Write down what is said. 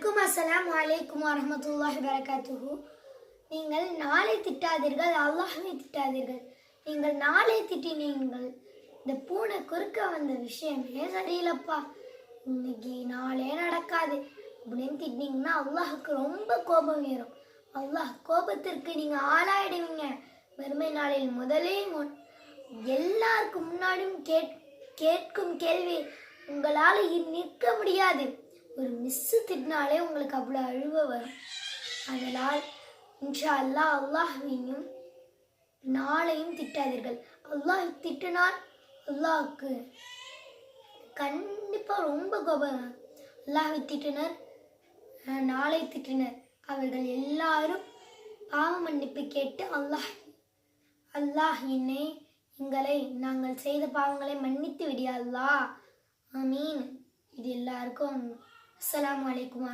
அனைவருக்கும் அஸ்ஸலாமு அலைக்கும் வரஹ்மத்துல்லாஹி வபரகாத்துஹு. நீங்கள் நாளை திட்டாதீர்கள், அல்லாஹ்வை திட்டாதீர்கள். நீங்கள் நாளை திட்டினீங்கள். இந்த பூனை குறுக்க வந்த விஷயமே சரியில்லப்பா, இன்னைக்கு நாளே நடக்காது அப்படின்னு திட்டினீங்கன்னா அல்லாஹுக்கு ரொம்ப கோபம் ஏறும். அல்லாஹ் கோபத்திற்கு நீங்கள் ஆளாயிடுவீங்க. வறுமை நாளில் முதலே எல்லாருக்கும் முன்னாடியும் கேட்கும் கேள்வி உங்களால் நிற்க முடியாது. ஒரு மிஸ்ஸு திட்டினாலே உங்களுக்கு அவ்வளோ அழுவ வரும். அதனால் இன்ஷா அல்லாஹ் அல்லாஹ்வையும் நாளையும் திட்டாதீர்கள். அல்லாஹ் திட்டினால் அல்லாஹ்வுக்கு கண்டிப்பாக ரொம்ப கோபம். அல்லாஹ்வை திட்டினர், நாளை திட்டினர், அவர்கள் எல்லாரும் பாவ மன்னிப்பு கேட்டு அல்லாஹ் எங்களை நாங்கள் செய்த பாவங்களை மன்னித்து விடியா அல்லாஹ், ஆமீன். இது எல்லாருக்கும் அஸ்ஸலாமு அலைக்கும்.